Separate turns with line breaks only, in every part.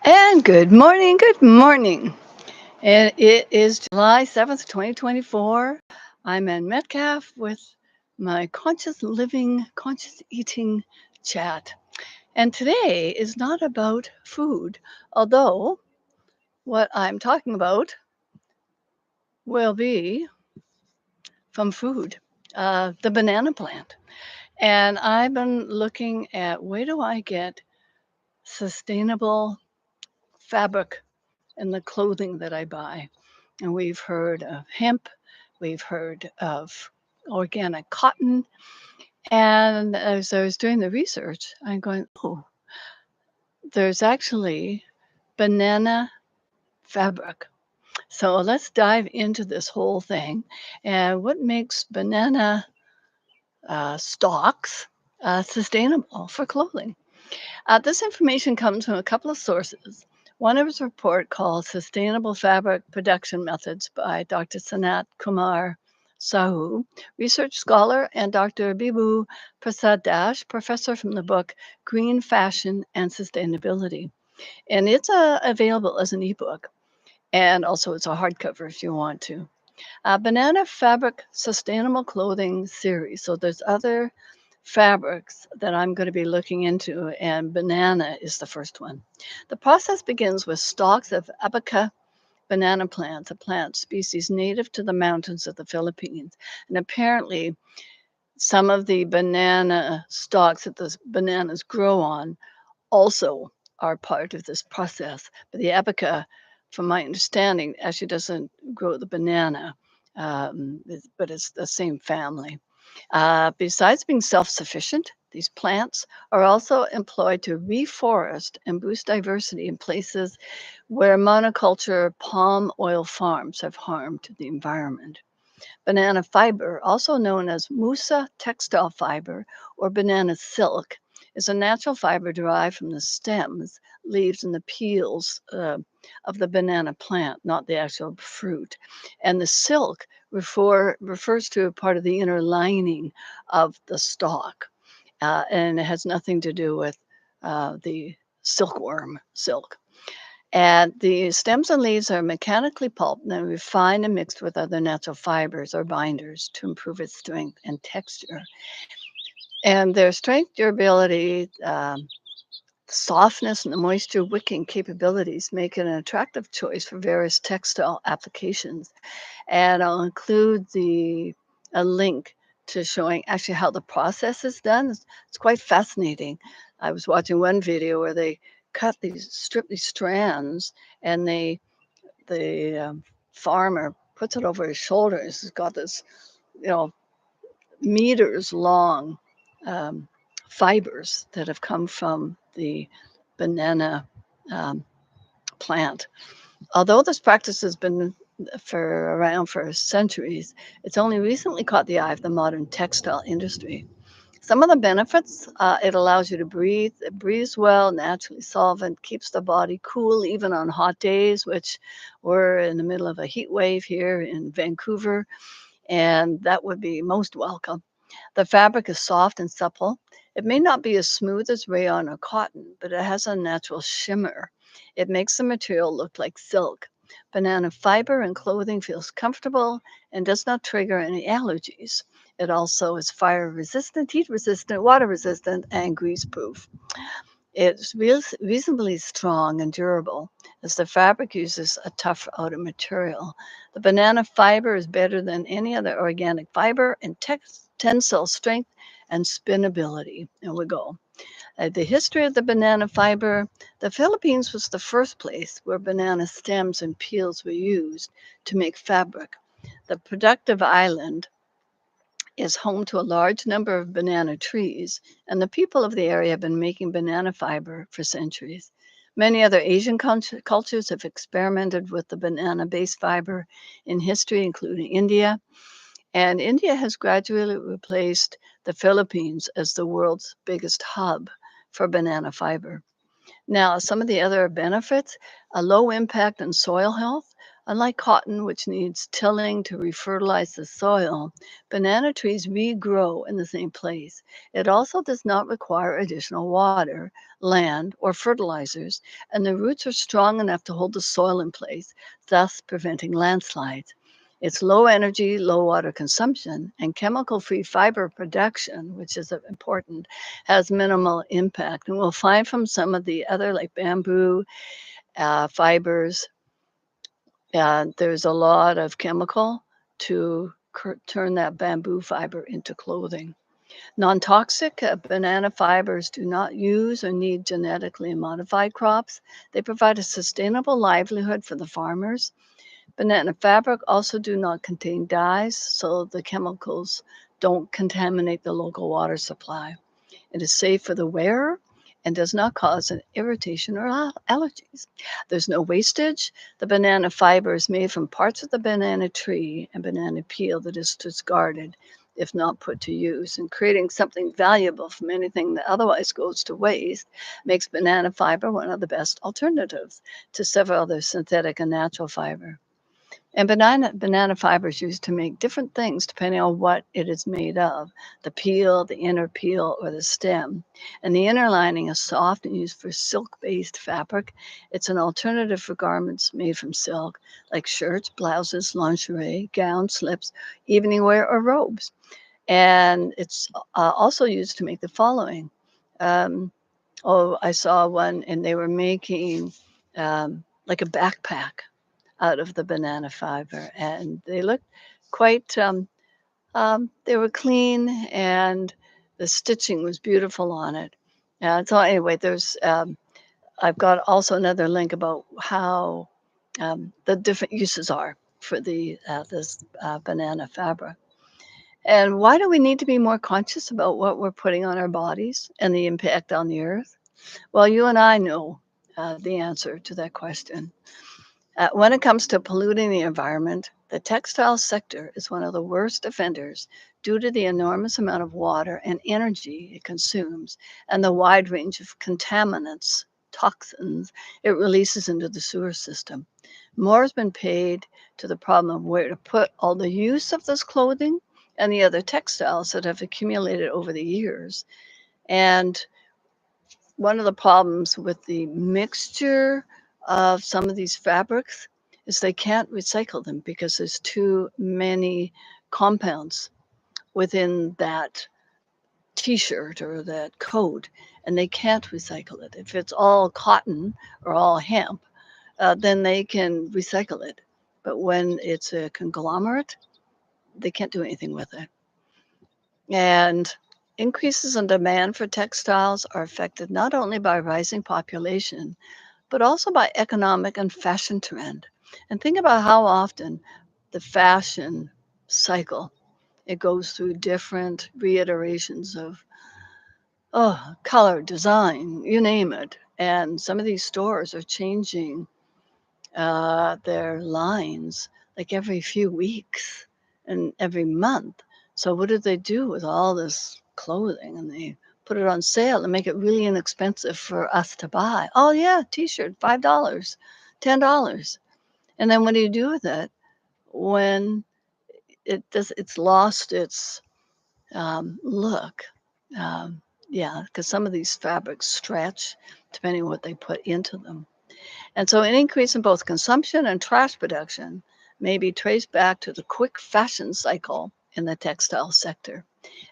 And good morning, good morning. And it is July 7th, 2024. I'm Ann Metcalf with my conscious living, conscious eating chat. And today is not about food, although what I'm talking about will be from food, the banana plant. And I've been looking at where do I get sustainable fabric in the clothing that I buy. And we've heard of hemp, we've heard of organic cotton. And as I was doing the research, I'm going, oh, there's actually banana fabric. So let's dive into this whole thing and what makes banana stalks sustainable for clothing. This information comes from a couple of sources. One is a report called Sustainable Fabric Production Methods by Dr. Sanat Kumar Sahu, research scholar, and Dr. Bibu Prasad Dash, professor from the book Green Fashion and Sustainability. And it's available as an ebook, and also it's a hardcover if you want to. Banana Fabric Sustainable Clothing Series. So there's other fabrics that I'm going to be looking into, and banana is the first one. The process begins with stalks of abaca banana plants, a plant species native to the mountains of the Philippines. And apparently, some of the banana stalks that the bananas grow on also are part of this process. But the abaca, from my understanding, actually doesn't grow the banana, but it's the same family. Besides being self sufficient, these plants are also employed to reforest and boost diversity in places where monoculture palm oil farms have harmed the environment. Banana fiber, also known as Musa textile fiber or banana silk, is a natural fiber derived from the stems, leaves, and the peels of the banana plant, not the actual fruit. And the silk refers to a part of the inner lining of the stalk, and it has nothing to do with the silkworm silk. And the stems and leaves are mechanically pulped and then refined and mixed with other natural fibers or binders to improve its strength and texture. And their strength, durability, softness, and the moisture-wicking capabilities make it an attractive choice for various textile applications. And I'll include a link to showing actually how the process is done. It's quite fascinating. I was watching one video where they strip these strands, and the farmer puts it over his shoulders. He's got this, you know, meters long um, fibers that have come from the banana um, plant. Although this practice has been around for centuries, it's only recently caught the eye of the modern textile industry. Some of the benefits, it allows you to breathe. It breathes well, naturally solvent, keeps the body cool even on hot days, which we're in the middle of a heat wave here in Vancouver, and that would be most welcome. The fabric is soft and supple. It may not be as smooth as rayon or cotton, but it has a natural shimmer. It makes the material look like silk. Banana fiber in clothing feels comfortable and does not trigger any allergies. It also is fire resistant, heat resistant, water resistant, and grease proof. It's reasonably strong and durable, as the fabric uses a tough outer material. The banana fiber is better than any other organic fiber in tensile strength and spinnability. And we go. The history of the banana fiber. The Philippines was the first place where banana stems and peels were used to make fabric. The productive island is home to a large number of banana trees, and the people of the area have been making banana fiber for centuries. Many other Asian cultures have experimented with the banana based fiber in history, including India. And India has gradually replaced the Philippines as the world's biggest hub for banana fiber. Now, some of the other benefits, a low impact on soil health. Unlike cotton, which needs tilling to refertilize the soil, banana trees regrow in the same place. It also does not require additional water, land, or fertilizers, and the roots are strong enough to hold the soil in place, thus preventing landslides. It's low energy, low water consumption, and chemical free fiber production, which is important, has minimal impact. And we'll find from some of the other, like bamboo fibers, there's a lot of chemical to turn that bamboo fiber into clothing. Non-toxic banana fibers do not use or need genetically modified crops. They provide a sustainable livelihood for the farmers. Banana fabric also do not contain dyes, so the chemicals don't contaminate the local water supply. It is safe for the wearer and does not cause an irritation or allergies. There's no wastage. The banana fiber is made from parts of the banana tree and banana peel that is discarded if not put to use. And creating something valuable from anything that otherwise goes to waste makes banana fiber one of the best alternatives to several other synthetic and natural fiber. And banana fiber is used to make different things depending on what it is made of, the peel, the inner peel, or the stem. And the inner lining is soft and used for silk-based fabric. It's an alternative for garments made from silk, like shirts, blouses, lingerie, gowns, slips, evening wear, or robes. And it's also used to make the following. Um, I saw one, and they were making like a backpack out of the banana fiber, and they looked quite. They were clean, and the stitching was beautiful on it. So anyway, there's. I've got also another link about how the different uses are for this banana fabric. And why do we need to be more conscious about what we're putting on our bodies and the impact on the earth? Well, you and I know the answer to that question. When it comes to polluting the environment, the textile sector is one of the worst offenders due to the enormous amount of water and energy it consumes and the wide range of contaminants, toxins it releases into the sewer system. More has been paid to the problem of where to put all the use of this clothing and the other textiles that have accumulated over the years. And one of the problems with the mixture of some of these fabrics is they can't recycle them because there's too many compounds within that t-shirt or that coat, and they can't recycle it. If it's all cotton or all hemp, then they can recycle it. But when it's a conglomerate, they can't do anything with it. And increases in demand for textiles are affected not only by rising population, but also by economic and fashion trend. And think about how often the fashion cycle, it goes through different reiterations of color, design, you name it. And some of these stores are changing their lines like every few weeks and every month. So what do they do with all this clothing? And they put it on sale and make it really inexpensive for us to buy. Oh yeah, t-shirt, $5, $10. And then what do you do with it when it's lost its look? Um, yeah, because some of these fabrics stretch depending on what they put into them. And so an increase in both consumption and trash production may be traced back to the quick fashion cycle in the textile sector.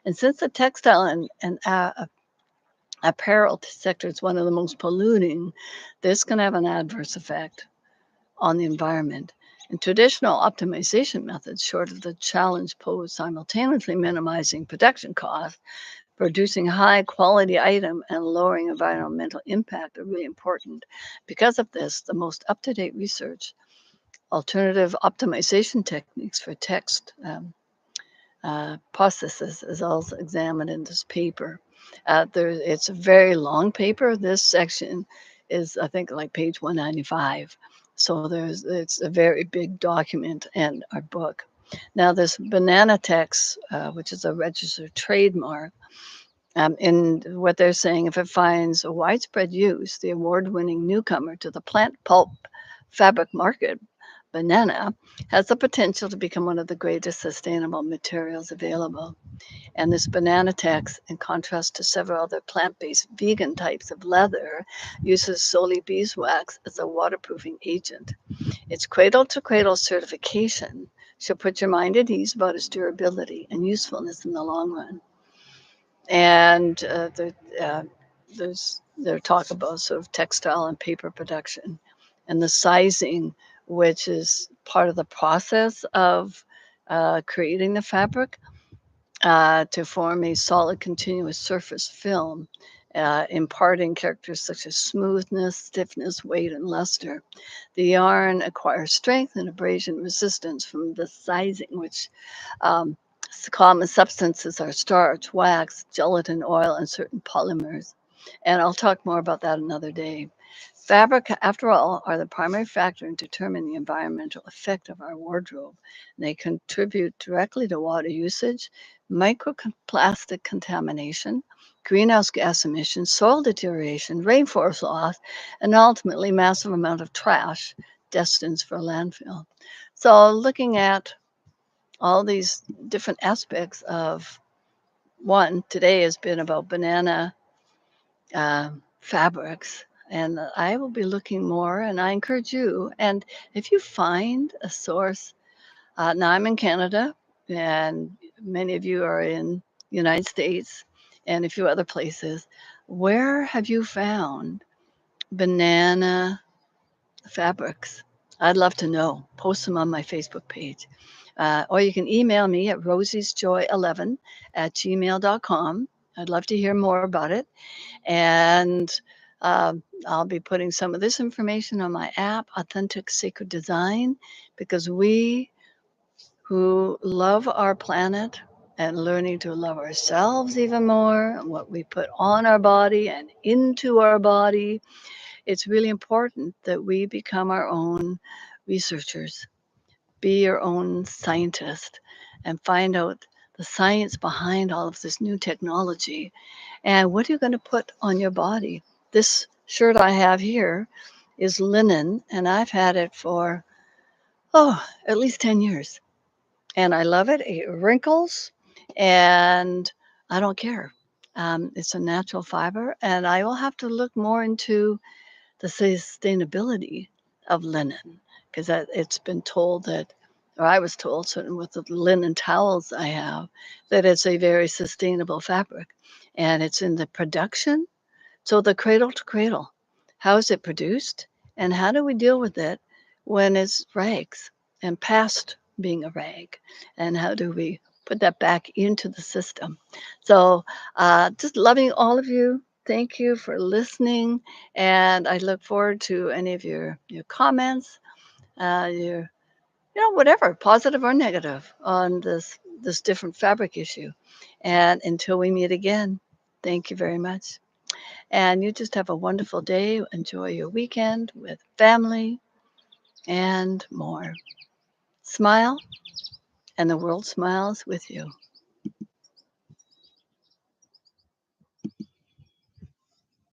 And since the textile and apparel sector is one of the most polluting, this can have an adverse effect on the environment. And traditional optimization methods, short of the challenge posed simultaneously minimizing production costs, producing high quality item and lowering environmental impact are really important. Because of this, the most up-to-date research, alternative optimization techniques for text processes is also examined in this paper. It's a very long paper. This section is, I think, like page 195. So it's a very big document in our book. Now, this banana text, which is a registered trademark, in what they're saying, if it finds a widespread use, the award-winning newcomer to the plant pulp fabric market, banana has the potential to become one of the greatest sustainable materials available. And this banana tex, in contrast to several other plant-based vegan types of leather, uses solely beeswax as a waterproofing agent. Its cradle-to-cradle certification should put your mind at ease about its durability and usefulness in the long run. And uh, there's talk about sort of textile and paper production and the sizing, which is part of the process of creating the fabric to form a solid continuous surface film, imparting characters such as smoothness, stiffness, weight, and luster. The yarn acquires strength and abrasion resistance from the sizing, which um, common substances are starch, wax, gelatin, oil, and certain polymers. And I'll talk more about that another day. Fabric, after all, are the primary factor in determining the environmental effect of our wardrobe. They contribute directly to water usage, microplastic contamination, greenhouse gas emissions, soil deterioration, rainforest loss, and ultimately massive amount of trash destined for landfill. So looking at all these different aspects of one today has been about banana fabrics, and I will be looking more, and I encourage you, and if you find a source, now I'm in Canada and many of you are in the United States and a few other places. Where have you found banana fabrics? I'd love to know. Post them on my Facebook page. Or you can email me at rosiesjoy11@gmail.com. I'd love to hear more about it. And I'll be putting some of this information on my app, Authentic Sacred Design, because we who love our planet and learning to love ourselves even more, and what we put on our body and into our body, it's really important that we become our own researchers, be your own scientist, and find out the science behind all of this new technology. And what are you going to put on your body? This shirt I have here is linen, and I've had it for, at least 10 years. And I love it. It wrinkles, and I don't care. It's a natural fiber, and I will have to look more into the sustainability of linen because it's been told that, or I was told, certain with the linen towels I have, that it's a very sustainable fabric, and it's in the production. So the cradle to cradle, how is it produced, and how do we deal with it when it's rags and past being a rag, and how do we put that back into the system? So just loving all of you. Thank you for listening, and I look forward to any of your comments, your whatever, positive or negative, on this different fabric issue. And until we meet again, thank you very much. And you just have a wonderful day. Enjoy your weekend with family and more. Smile, and the world smiles with you.